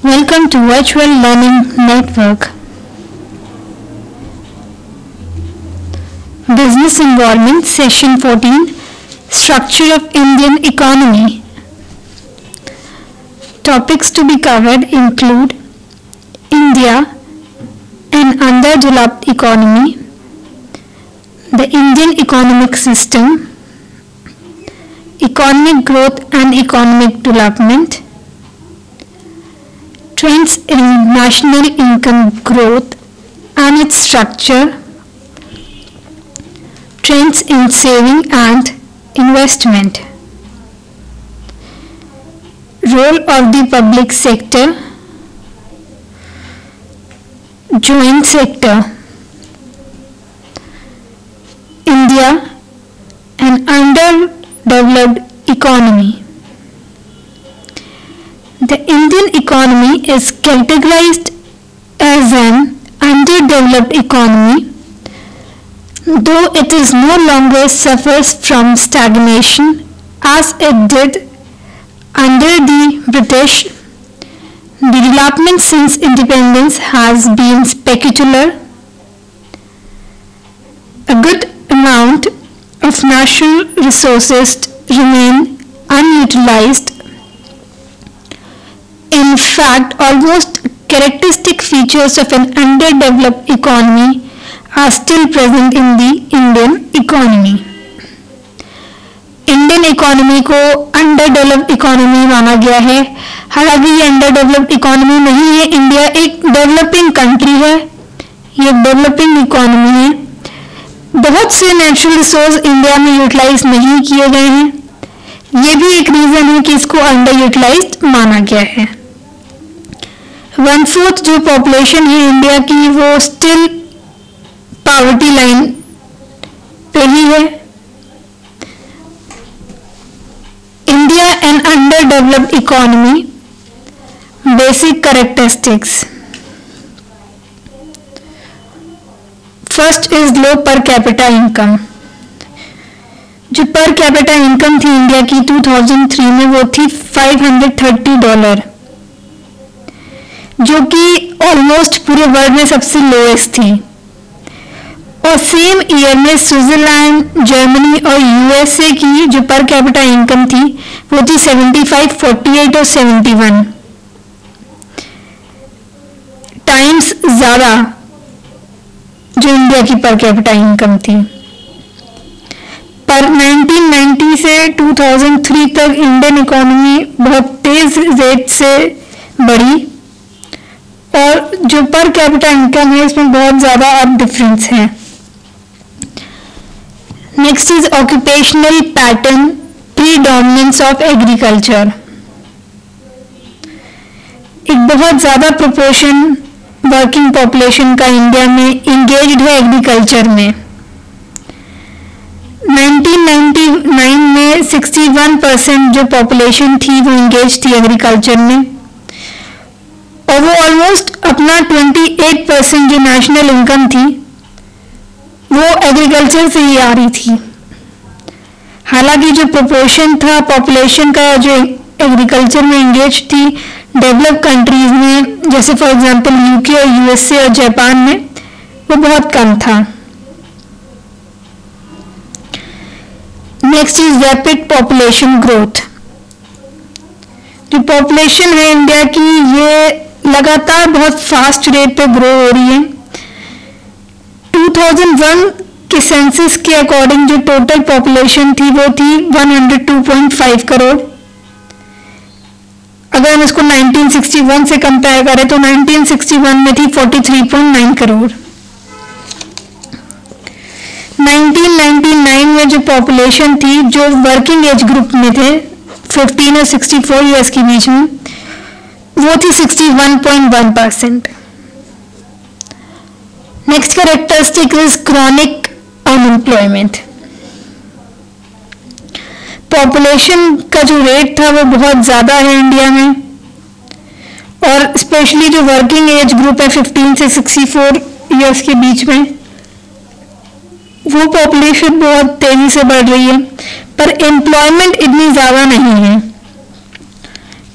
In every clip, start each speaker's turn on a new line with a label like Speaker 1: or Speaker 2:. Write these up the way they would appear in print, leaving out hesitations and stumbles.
Speaker 1: Welcome to Virtual Learning Network. Business Environment Session 14, Structure of Indian Economy. Topics to be covered include India, an underdeveloped economy, the Indian economic system, economic growth and economic development, trends in national income growth and its structure, trends in saving and investment, role of the public sector, joint sector, India, an underdeveloped economy. The Indian economy is categorized as an underdeveloped economy, though it is no longer suffers from stagnation as it did under the British. The development since independence has been spectacular. A good amount of natural resources remain unutilized. In fact, almost characteristic features of an underdeveloped economy are still present in the Indian economy. Indian economy को अंडरडेवलप्ड economy माना गया है, हालांकि ये अंडरडेवलप्ड economy नहीं है. India एक developing country है, ये डेवलपिंग इकोनॉमी है. बहुत से नेचुरल रिसोर्स इंडिया में यूटिलाइज नहीं किए गए हैं. ये भी एक रीजन है कि इसको अंडर यूटिलाइज्ड माना गया है. 1/4 जो पॉपुलेशन है इंडिया की वो स्टिल पॉवर्टी लाइन पे ही है. India an underdeveloped economy. Basic characteristics. First is low per capita income. जो पर कैपिटा इनकम थी इंडिया की 2003 में वो थी $530, जो कि ऑलमोस्ट पूरे वर्ल्ड में सबसे लोएस्ट थी. और सेम ईयर में स्विट्जरलैंड, जर्मनी और यूएसए की जो पर कैपिटा इनकम थी वो थी 75, 48 और 71 टाइम्स ज़्यादा जो इंडिया की पर कैपिटा इनकम थी. पर 1990 से 2003 तक इंडियन इकोनॉमी बहुत तेज रेट से बढ़ी और जो पर कैपिटा इनकम है इसमें बहुत ज़्यादा अब डिफरेंस है. Next is occupational pattern, predominance of agriculture. एक बहुत ज़्यादा प्रोपोर्शन वर्किंग पॉपुलेशन का इंडिया में इंगेज्ड है एग्रीकल्चर में. 1999 में 61% जो पॉपुलेशन थी वो इंगेज थी एग्रीकल्चर में और वो ऑलमोस्ट अपना 28% जो नेशनल इनकम थी वो एग्रीकल्चर से ही आ रही थी. हालांकि जो प्रोपोर्शन था पॉपुलेशन का जो एग्रीकल्चर में इंगेज थी डेवलप कंट्रीज में, जैसे फॉर एग्जांपल यूके और यूएसए और जापान में, वो बहुत कम था. Next is rapid population growth. जो पॉपुलेशन है इंडिया की ये लगातार बहुत फास्ट रेट पे ग्रो हो रही है. 2001 के सेंसस के अकॉर्डिंग जो टोटल पॉपुलेशन थी वो थी 102.5 करोड़. अगर हम इसको 1961 से कंपेयर करें तो 1961 में थी 43.9 करोड़. 1999 में जो पॉपुलेशन थी जो वर्किंग एज ग्रुप में थे 15 और 64 ईयर्स के बीच में वो थी 61.1%. Next characteristic is chronic unemployment. Population का जो रेट था वो बहुत ज़्यादा है इंडिया में और स्पेशली जो वर्किंग एज ग्रुप है 15 से 64 ईयर्स के बीच में वो पॉपुलेशन बहुत तेजी से बढ़ रही है, पर एम्प्लॉयमेंट इतनी ज़्यादा नहीं है.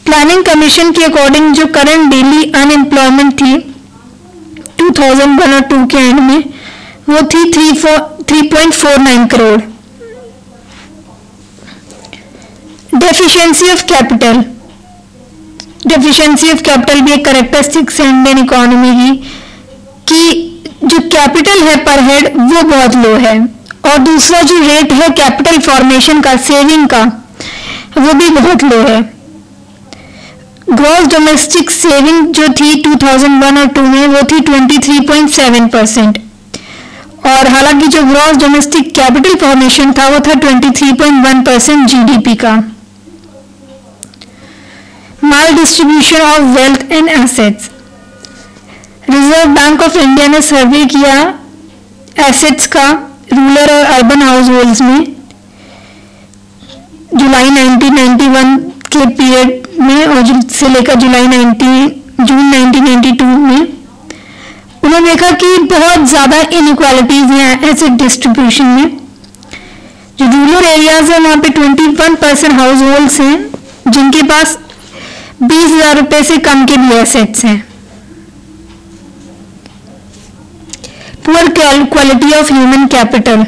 Speaker 1: प्लानिंग कमीशन के अकॉर्डिंग जो करंट डेली अनएम्प्लॉयमेंट थी 2001 और 2 के एंड में वो थी 3.49 crore. Deficiency of capital, deficiency of capital भी एक कैरेक्टरिस्टिक्स है इंडियन इकोनॉमी की कि जो कैपिटल है पर हेड वो बहुत लो है, और दूसरा जो रेट है कैपिटल फॉर्मेशन का, सेविंग का, वो भी बहुत लो है। ग्रॉस डोमेस्टिक सेविंग जो थी 2001 और 2 में वो थी 23.7%, और हालांकि जो ग्रॉस डोमेस्टिक कैपिटल फॉर्मेशन था वो था 23.1% जीडीपी का। माल distribution of wealth and assets, reserve bank of India ने सर्वे किया एसेट्स का रूरल और अर्बन हाउस होल्ड्स में जुलाई 1991 के पीरियड में और से लेकर जून 1992 में। उन्होंने देखा कि बहुत ज़्यादा इनइक्वालिटीज हैं एसेट डिस्ट्रीब्यूशन में। जो रूरल एरियाज हैं वहाँ पे 21% हाउस होल्ड्स हैं जिनके पास 20,000 रुपये से कम के भी एसेट्स हैं। Poor quality of human capital,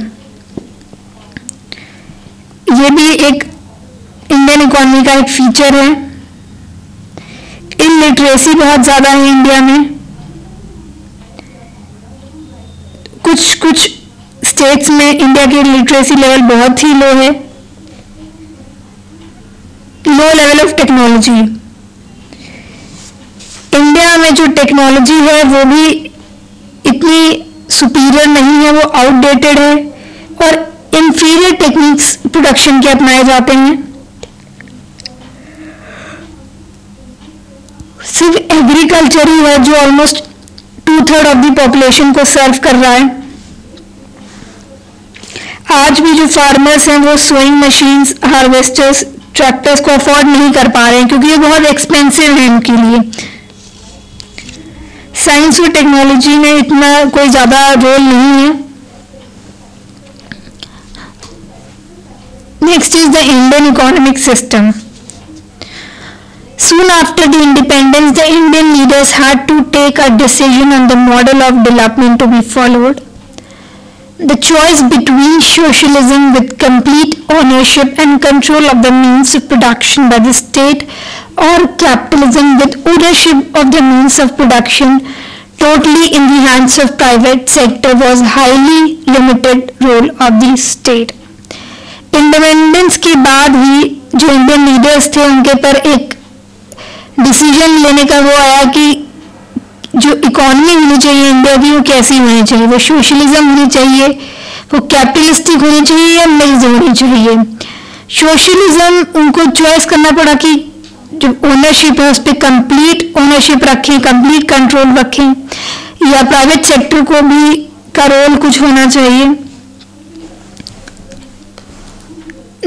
Speaker 1: ये भी एक इंडियन इकोनॉमी का एक फीचर है। इलिटरेसी बहुत ज़्यादा है इंडिया में, कुछ स्टेट्स में इंडिया की लिटरेसी लेवल बहुत ही लो है। Low level of technology, India में जो टेक्नोलॉजी है वो भी इतनी सुपीरियर नहीं है, वो आउटडेटेड है और इंफीरियर टेक्निक्स प्रोडक्शन के अपनाए जाते हैं। सिर्फ एग्रीकल्चर ही है जो ऑलमोस्ट 2/3 ऑफ द पॉपुलेशन को सर्व कर रहा है। आज भी जो फार्मर्स हैं वो सोइंग मशीन्स, हार्वेस्टर्स, ट्रैक्टर्स को अफोर्ड नहीं कर पा रहे हैं क्योंकि ये बहुत एक्सपेंसिव है उनके लिए। साइंस और टेक्नोलॉजी में इतना कोई ज़्यादा रोल नहीं है। Next is the Indian economic system. Soon after the independence, the Indian leaders had to take a decision on the model of development to be followed. The choice between socialism with complete ownership and control of the means of production by the state or capitalism with ownership of the means of production totally in the hands of private sector was highly limited role of the state. Independence के बाद ही जो Indian leaders थे उनके पर एक decision लेने का वो आया कि जो इकोनॉमी होनी चाहिए इंडिया की वो कैसी होनी चाहिए, वो सोशलिज्म होनी चाहिए, वो कैपिटलिस्टिक होनी चाहिए या मिक्स होनी चाहिए। सोशलिज्म उनको चॉइस करना पड़ा कि जो ओनरशिप है उस पर कंप्लीट ओनरशिप रखें, कंप्लीट कंट्रोल रखें, या प्राइवेट सेक्टर को भी का रोल कुछ होना चाहिए।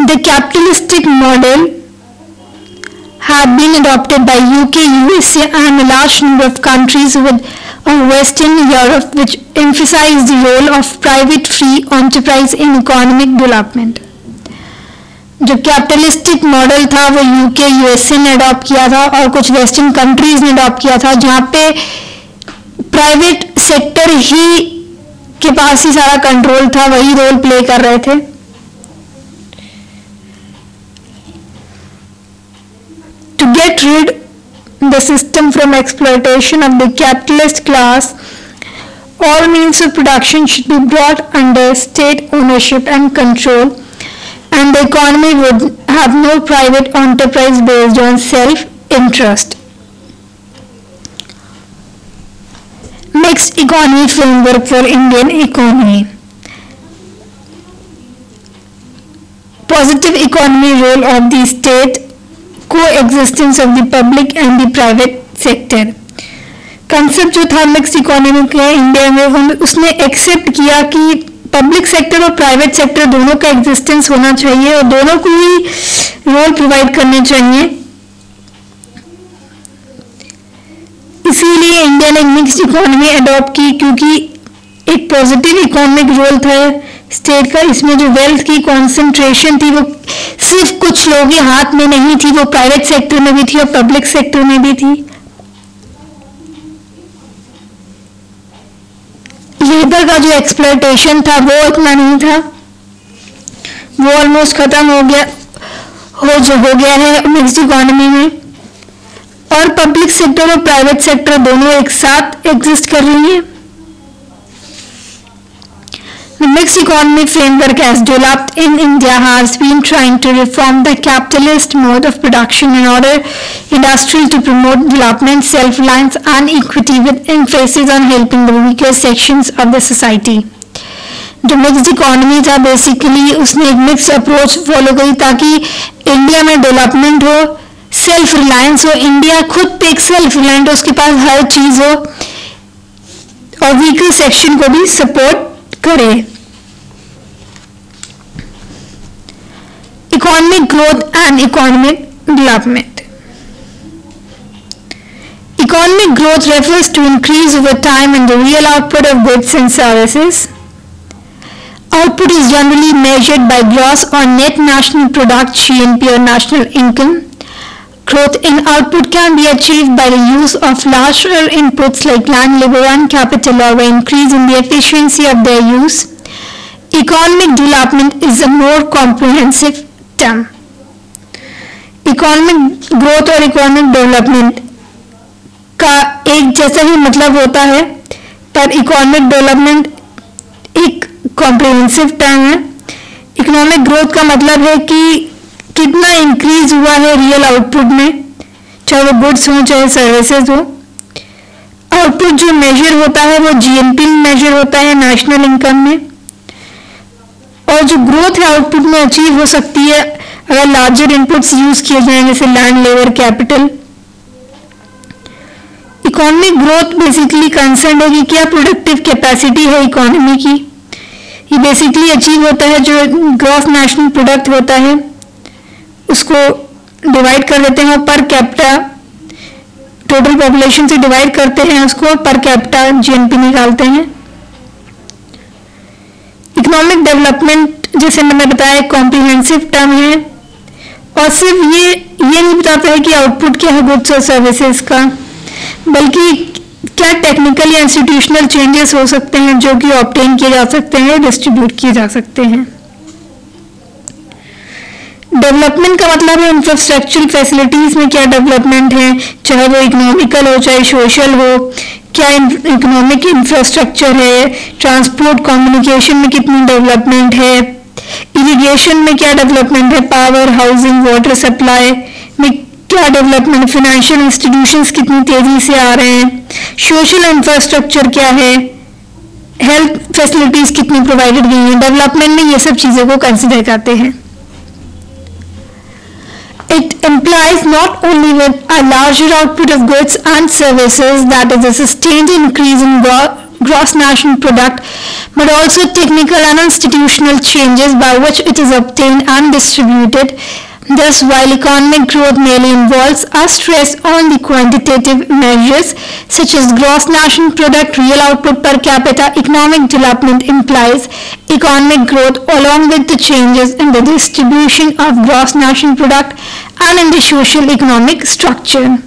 Speaker 1: The capitalistic model had been adopted by UK, USA and a large number of countries with Western Europe which emphasized the role of private free enterprise in economic development. जो capitalistic model था वो UK USA ने adopt किया था और कुछ western countries ने adopt किया था जहाँ पे प्राइवेट सेक्टर ही के पास ही सारा कंट्रोल था, वही रोल प्ले कर रहे थे। To get rid the system from exploitation of the capitalist class, all means of production should be brought under state ownership and control, and the economy would have no private enterprise based on self-interest. Mixed economy framework for Indian economy. Positive economy role of the state, coexistence of the public and the private sector. Concept जो था mix economy के India में उसने accept किया कि public sector और private sector दोनों का एग्जिस्टेंस होना चाहिए और दोनों को ही रोल प्रोवाइड करने चाहिए। इसीलिए इंडिया ने मिक्स्ड इकोनॉमी अडॉप्ट की क्योंकि एक पॉजिटिव इकोनॉमिक रोल था स्टेट का। इसमें जो वेल्थ की कॉन्सेंट्रेशन थी वो सिर्फ कुछ लोगों के हाथ में नहीं थी, वो प्राइवेट सेक्टर में भी थी और पब्लिक सेक्टर में भी थी। लेबर का जो एक्सप्लॉयटेशन था वो इतना नहीं था, वो ऑलमोस्ट खत्म हो गया है मिक्स्ड इकोनॉमी में। और पब्लिक सेक्टर और प्राइवेट सेक्टर दोनों एक साथ एग्जिस्ट कर रही है। The mixed economy framework as developed in India has been trying to reform the capitalist mode of production in order industrial to promote development, self-reliance and equity with emphasis on helping the weaker sections of the society. जो mixed economy था basically उसने एक mix approach follow करी ताकि India में development हो, self reliance हो, India खुद पे एक सेल्फ रिलायंट हो, उसके पास हर चीज हो और वीकर सेक्शन को भी सपोर्ट करे। Economic growth and economic development. Economic growth refers to increase over time in the real output of goods and services. Output is generally measured by gross or net national product (GNP) or national income. Growth in output can be achieved by the use of larger inputs like land, labor and capital or by increase in the efficiency of their use. Economic development is a more comprehensive term. Economic growth और economic development का एक जैसा ही मतलब होता है, पर economic development एक comprehensive term है। इकोनॉमिक ग्रोथ का मतलब है कि कितना इंक्रीज हुआ है रियल आउटपुट में, चाहे वो गुड्स हो चाहे सर्विसेज हो। आउटपुट जो मेजर होता है वो जीएनपी में मेजर होता है, नेशनल इनकम में। और जो ग्रोथ है आउटपुट में अचीव हो सकती है अगर लार्जर इनपुट्स यूज किए जाएं जैसे land, labour, capital. Economic growth basically concern है कि क्या प्रोडक्टिव कैपेसिटी है इकोनॉमी की। ये बेसिकली अचीव होता है जो ग्रॉस नेशनल प्रोडक्ट होता है उसको डिवाइड कर देते हैं और पर कैपिटा टोटल पॉपुलेशन से डिवाइड करते हैं उसको, पर कैपिटा जीएनपी निकालते हैं। इकोनॉमिक डेवलपमेंट जैसे मैंने बताया कॉम्प्रिहेंसिव टर्म है और सिर्फ ये नहीं बताता है कि आउटपुट क्या है गुड्स और सर्विसेज का, बल्कि क्या टेक्निकल या इंस्टीट्यूशनल चेंजेस हो सकते हैं जो कि ऑब्टेन किए जा सकते हैं, डिस्ट्रीब्यूट किए जा सकते हैं। डेवलपमेंट का मतलब है इंफ्रास्ट्रक्चरल फैसिलिटीज में क्या डेवलपमेंट है, चाहे वो इकोनॉमिकल हो चाहे सोशल हो, क्या इकोनॉमिक इंफ्रास्ट्रक्चर है, ट्रांसपोर्ट कम्युनिकेशन में कितनी डेवलपमेंट है, इरिगेशन में क्या डेवलपमेंट है, पावर, हाउसिंग, वाटर सप्लाई में क्या डेवलपमेंट, फाइनेंशियल इंस्टीट्यूशंस कितनी तेजी से आ रहे हैं, सोशल इंफ्रास्ट्रक्चर क्या है, हेल्थ फैसिलिटीज कितनी प्रोवाइडेड गई हैं। डेवलपमेंट में ये सब चीजों को कंसिडर करते हैं। It implies not only with a larger output of goods and services, that is a sustained increase in gross national product, but also technical and institutional changes by which it is obtained and distributed. Thus, while economic growth merely involves a stress on the quantitative measures such as gross national product, real output per capita, economic development implies economic growth along with the changes in the distribution of gross national product and in the social economic structure.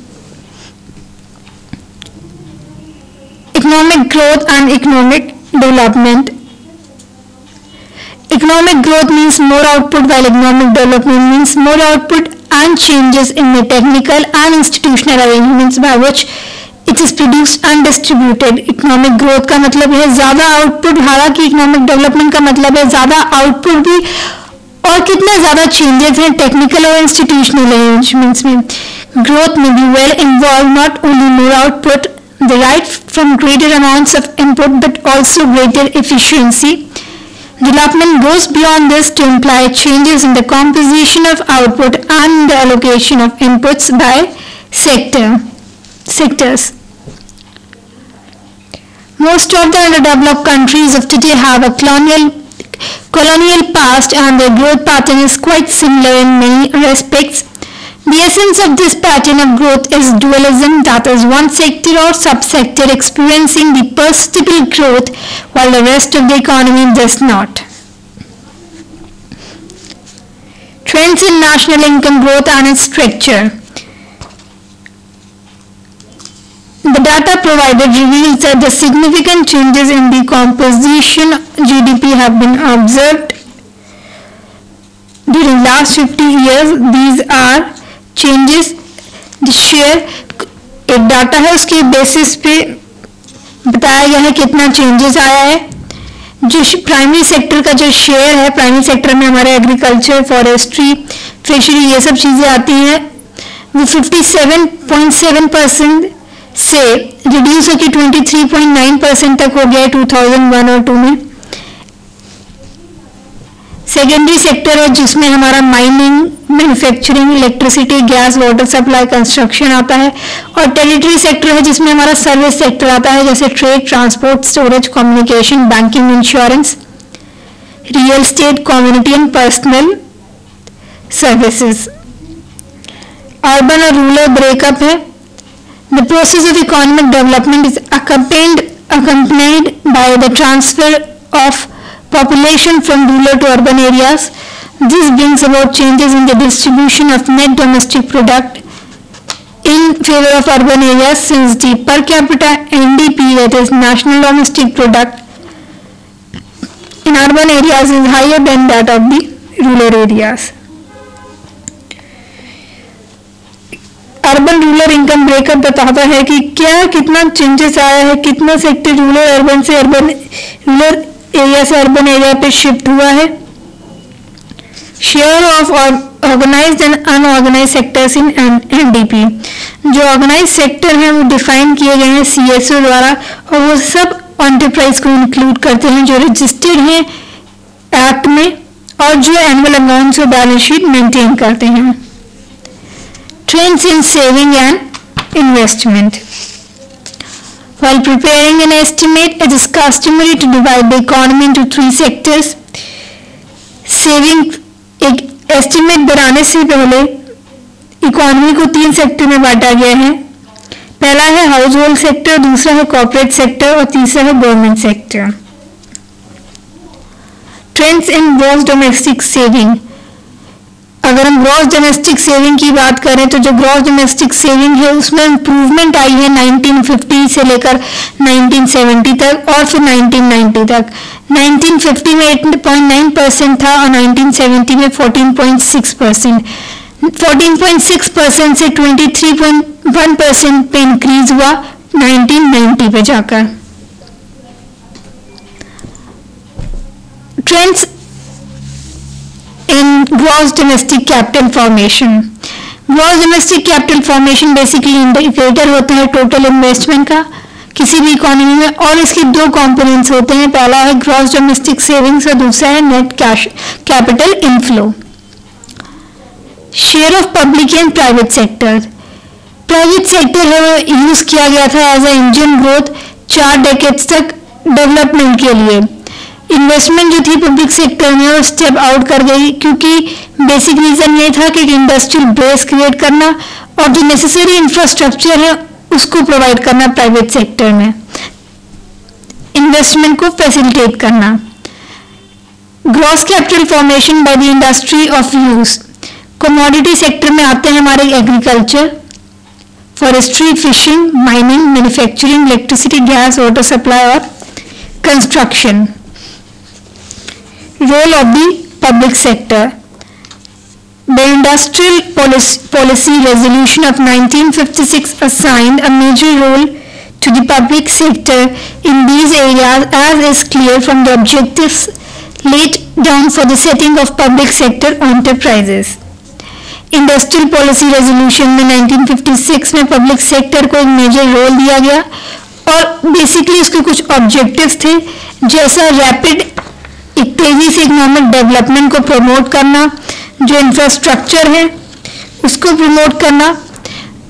Speaker 1: Economic growth and economic development. Economic growth means more output, while economic development means more output and changes in the technical and institutional arrangements by which it is produced and distributed. Economic growth का मतलब है ज़्यादा output, हालांकि economic development का मतलब है ज़्यादा output भी और कितना ज़्यादा चेंजेस हैं टेक्निकल और इंस्टीट्यूशनल अरेंजमेंट्स में। ग्रोथ में भी well involved not only more output, the right from greater amounts of input, but also greater efficiency. Development goes beyond this to imply changes in the composition of output and the allocation of inputs by sectors. Most of the underdeveloped countries of today have a colonial past, and their growth pattern is quite similar in many respects. The essence of this pattern of growth is dualism, that is, one sector or subsector experiencing the perceptible growth while the rest of the economy does not. Trends in national income growth and its structure. The data provided reveals that the significant changes in the composition of GDP have been observed during last 50 years. These are changes, the share, एक data है उसके basis पे बताया गया है कितना changes आया है. जो प्राइमरी सेक्टर का जो शेयर है, प्राइमरी सेक्टर में हमारे एग्रीकल्चर, फॉरेस्ट्री, फिशरी ये सब चीज़ें आती हैं, वो 57.7% से रिड्यूस होकर 23.9% तक हो गया है 2001 और 2 में. सेकेंडरी सेक्टर है जिसमें हमारा mining, manufacturing, electricity, gas, water supply, construction आता है. और टेरिटरी सेक्टर है जिसमें हमारा सर्विस सेक्टर आता है, जैसे trade, transport, storage, communication, banking, insurance, real estate, community and personal services. Urban और रूरल ब्रेकअप है. The process of economic development is accompanied by the transfer of population from rural to urban areas. This brings about changes in the distribution of net domestic product in favor of urban areas, since the per capita NDP, that is national domestic product, in urban areas is higher than that of the rural areas. Urban rural income breakup बताता है कि क्या कितना changes आया है, कितना sector rural urban से urban, rural area से अर्बन एरिया पे शिफ्ट हुआ है. Share of organised and unorganised sectors in NDP. जो ऑर्गेनाइज्ड सेक्टर हैं वो डिफाइन किए गए हैं सीएसओ द्वारा, और वो सब एंटरप्राइज को इंक्लूड करते हैं जो रजिस्टर्ड हैं एक्ट में और जो एनुअल अकाउंट्स और बैलेंस शीट मेंटेन करते हैं. Trends in saving and investment. While preparing an estimate, it is customary to divide the economy into 3 sectors. Saving एक एस्टिमेट बनाने से पहले इकोनॉमी को 3 सेक्टर में बांटा गया है. पहला है हाउस होल्ड सेक्टर, दूसरा है कॉर्पोरेट सेक्टर और तीसरा है government sector. Trends in gross domestic saving. अगर हम ग्रॉस डोमेस्टिक सेविंग की बात करें तो जो ग्रॉस डोमेस्टिक सेविंग है उसमें इम्प्रूवमेंट आई है 1950 से लेकर 1970 तक और फिर 1990 तक. 1950 में 8.9% था और 1970 में 14.6%. 14.6% से 23.1% पे इंक्रीज हुआ 1990 पे जाकर. Trends in gross domestic capital formation. Gross domestic capital formation basically indicator होता है टोटल इन्वेस्टमेंट का किसी भी इकोनॉमी में, और इसके 2 कंपोनेंट्स होते हैं. पहला है ग्रॉस डोमेस्टिक सेविंग्स और दूसरा है net cash capital inflow. Share of public and private sector. Private sector है वो यूज किया गया था as a engine growth 4 decades तक डेवलपमेंट के लिए. इन्वेस्टमेंट जो थी पब्लिक सेक्टर में वो स्टेप आउट कर गई, क्योंकि बेसिक रीजन ये था कि इंडस्ट्रियल बेस क्रिएट करना और जो नेसेसरी इंफ्रास्ट्रक्चर है उसको प्रोवाइड करना प्राइवेट सेक्टर में, इन्वेस्टमेंट को फैसिलिटेट करना. Gross capital formation by the industry of use. Commodity sector में आते हैं हमारे agriculture, forestry, fishing, mining, manufacturing, electricity, gas, water supply और construction. Role of the public sector. The Industrial Policy Resolution of 1956 assigned a major role to the public sector in these areas, as is clear from the objectives laid down for the setting of public sector enterprises. Industrial Policy Resolution में 1956 में public sector को एक major role दिया गया और basically उसके कुछ objectives थे, जैसा रैपिड एक तेजी से इकोनॉमिक डेवलपमेंट को प्रमोट करना, जो इंफ्रास्ट्रक्चर है उसको प्रमोट करना,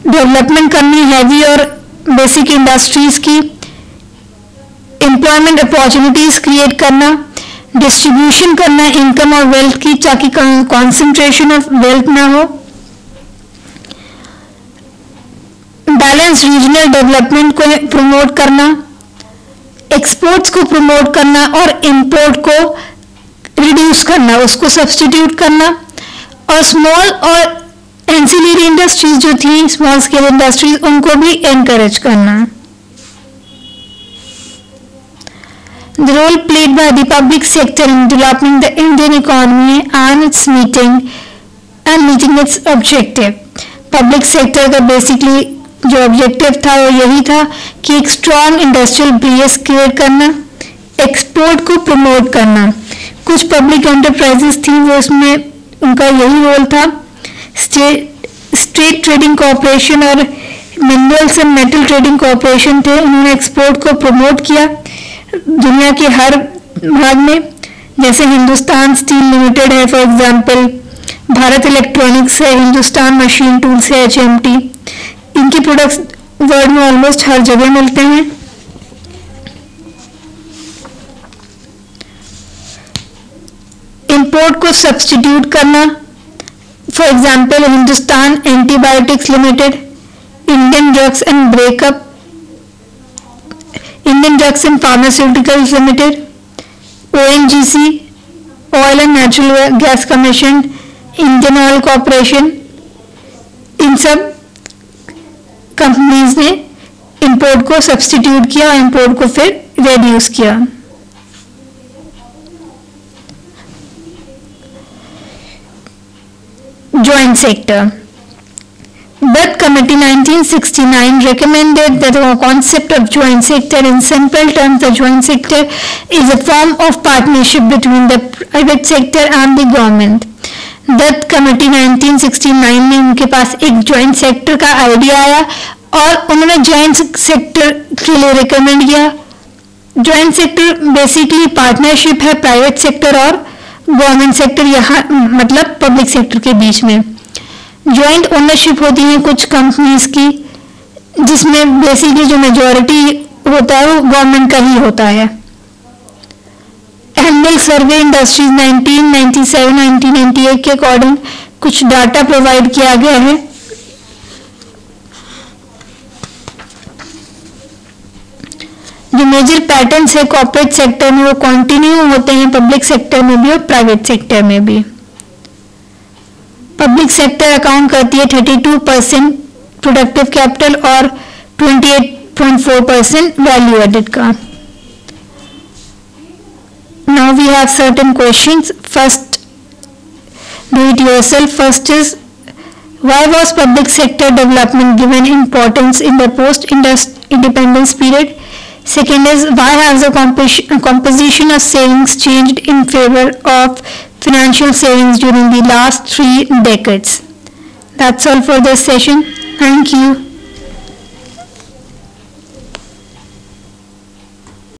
Speaker 1: डेवलपमेंट करनी हैवी और बेसिक इंडस्ट्रीज की, एम्प्लॉयमेंट अपॉर्चुनिटीज क्रिएट करना, डिस्ट्रीब्यूशन करना इनकम और वेल्थ की ताकि कॉन्सेंट्रेशन ऑफ वेल्थ ना हो, बैलेंस रीजनल डेवलपमेंट को प्रमोट करना, एक्सपोर्ट्स को प्रमोट करना और इंपोर्ट को रिड्यूस करना, उसको सब्स्टिट्यूट करना, और स्मॉल और एंसिलरी इंडस्ट्रीज जो थी, स्मॉल स्केल इंडस्ट्रीज, उनको भी एनकरेज करना। The role played by the public sector in developing the Indian economy and meeting its objective. Public sector का basically जो objective था वो यही था कि एक strong industrial base create करना, export को promote करना। कुछ public enterprises थी वो उसमें उनका यही role था। State trading corporation और minerals and metal trading corporation थे, उन्होंने export को promote किया दुनिया के हर भाग में। जैसे हिंदुस्तान स्टील लिमिटेड है फॉर एग्जांपल, भारत इलेक्ट्रॉनिक्स है, हिंदुस्तान मशीन टूल्स है, HMT, इनके प्रोडक्ट्स वर्ल्ड में ऑलमोस्ट हर जगह मिलते हैं। इंपोर्ट को सब्स्टिट्यूट करना, for example Hindustan antibiotics limited, Indian drugs and breakup, Indian Drugs and Pharmaceuticals Limited, ONGC, Oil and Natural Gas Commission, Indian Oil Corporation, इन सब कंपनीज ने इंपोर्ट को सब्स्टिट्यूट किया और इंपोर्ट को फिर रेड्यूस किया। Joint sector, Dutt Committee 1969 recommended that the concept of joint sector. In simple terms, the joint sector is a form of partnership between the private sector and the government. Dutt Committee 1969 में उनके पास एक joint sector का idea आया और उन्होंने joint sector के लिए recommend किया। joint sector basically partnership है private sector और government sector, यहाँ मतलब public sector के बीच में। जॉइंट ओनरशिप होती है कुछ कंपनीज की, जिसमें बेसिकली जो मेजॉरिटी होता है वो गवर्नमेंट का ही होता है। एनुअल सर्वे इंडस्ट्रीज 1997-1998 के अकॉर्डिंग कुछ डाटा प्रोवाइड किया गया है। जो मेजर पैटर्न्स है कॉर्पोरेट सेक्टर में वो कंटिन्यू होते हैं पब्लिक सेक्टर में भी और प्राइवेट सेक्टर में भी। पब्लिक सेक्टर अकाउंट करती है 32% प्रोडक्टिव कैपिटल और 28.4% वैल्यू एडेड का। Now we have certain questions. First, do it yourself. First is, why was public sector development given importance in the post independence period? Second is, why has the composition of savings changed in favor of financial savings during the last 3 decades? That's all for this session. Thank you.